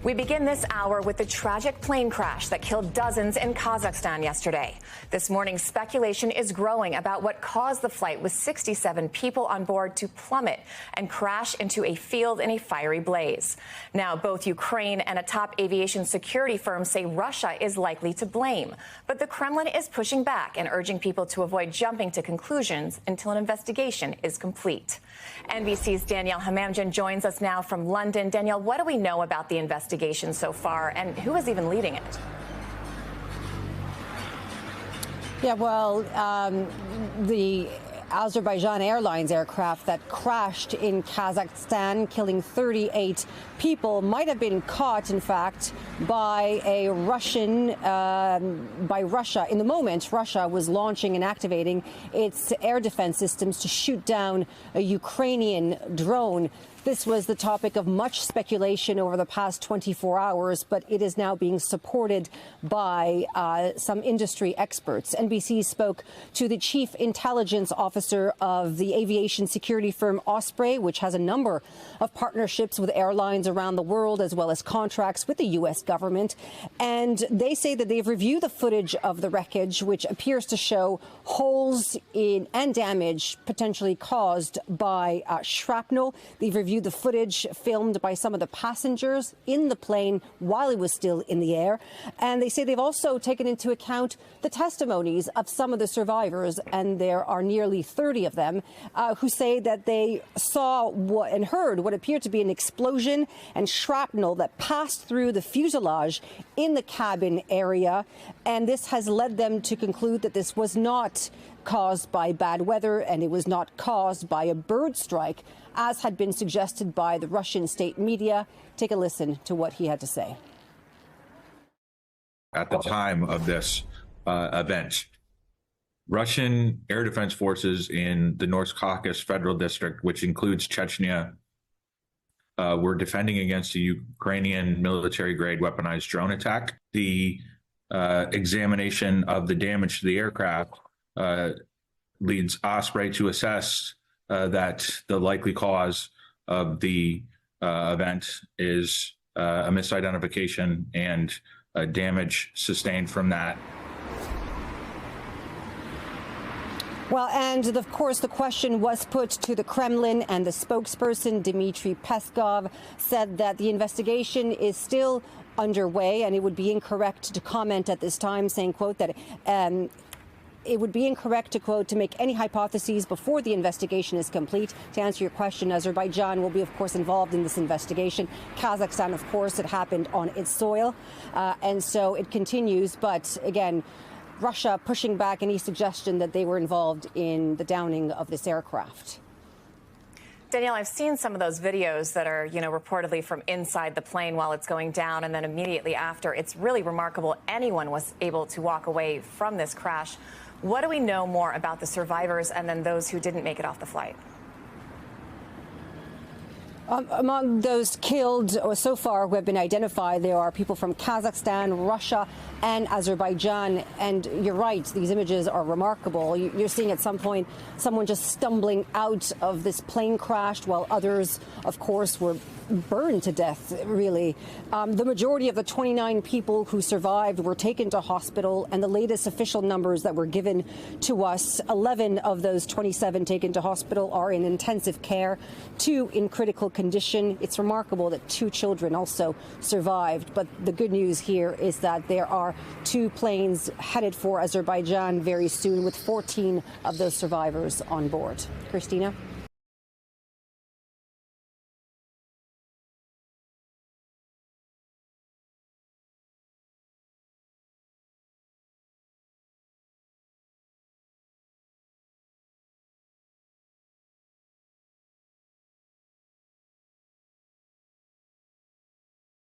We begin this hour with the tragic plane crash that killed dozens in Kazakhstan yesterday. This morning, speculation is growing about what caused the flight with 67 people on board to plummet and crash into a field in a fiery blaze. Now, both Ukraine and a top aviation security firm say Russia is likely to blame. But the Kremlin is pushing back and urging people to avoid jumping to conclusions until an investigation is complete. NBC's Danielle Hamamdjian joins us now from London. Danielle, what do we know about the investigation so far, and who is even leading it? Yeah, well, the Azerbaijan Airlines aircraft that crashed in Kazakhstan, killing 38 people, might have been caught, in fact, by a Russian, by Russia. In the moment, Russia was launching and activating its air defense systems to shoot down a Ukrainian drone. This was the topic of much speculation over the past 24 hours, but it is now being supported by some industry experts. NBC spoke to the chief intelligence officer of the aviation security firm Osprey, which has a number of partnerships with airlines around the world, as well as contracts with the U.S. government. And they say that they've reviewed the footage of the wreckage, which appears to show holes in and damage potentially caused by shrapnel. They've reviewed the footage filmed by some of the passengers in the plane while it was still in the air. And they say they've also taken into account the testimonies of some of the survivors, and there are nearly 30 of them, who say that they saw and heard what appeared to be an explosion and shrapnel that passed through the fuselage in the cabin area. And this has led them to conclude that this was not caused by bad weather, and it was not caused by a bird strike, as had been suggested by the Russian state media. Take a listen to what he had to say. At the time of this event, Russian air defense forces in the North Caucasus Federal District, which includes Chechnya, were defending against a Ukrainian military-grade weaponized drone attack. The examination of the damage to the aircraft leads Osprey to assess that the likely cause of the event is a misidentification and damage sustained from that. Well, and of course, the question was put to the Kremlin, and the spokesperson, Dmitry Peskov, said that the investigation is still underway, and it would be incorrect to comment at this time, saying, quote, that it would be incorrect to, quote, to make any hypotheses before the investigation is complete. To answer your question, Azerbaijan will be, of course, involved in this investigation. Kazakhstan, of course, it happened on its soil, and so it continues. But again, Russia pushing back any suggestion that they were involved in the downing of this aircraft. Danielle, I've seen some of those videos that are, reportedly from inside the plane while it's going down, and then immediately after. It's really remarkable anyone was able to walk away from this crash. What do we know more about the survivors and then those who didn't make it off the flight? Among those killed so far who have been identified, there are people from Kazakhstan, Russia, and Azerbaijan. And you're right, these images are remarkable. You're seeing at some point someone just stumbling out of this plane crash, while others, of course, were burned to death, really. The majority of the 29 people who survived were taken to hospital, and the latest official numbers that were given to us, 11 of those 27 taken to hospital are in intensive care, 2 in critical condition. It's remarkable that 2 children also survived. But the good news here is that there are 2 planes headed for Azerbaijan very soon, with 14 of those survivors on board. Christina?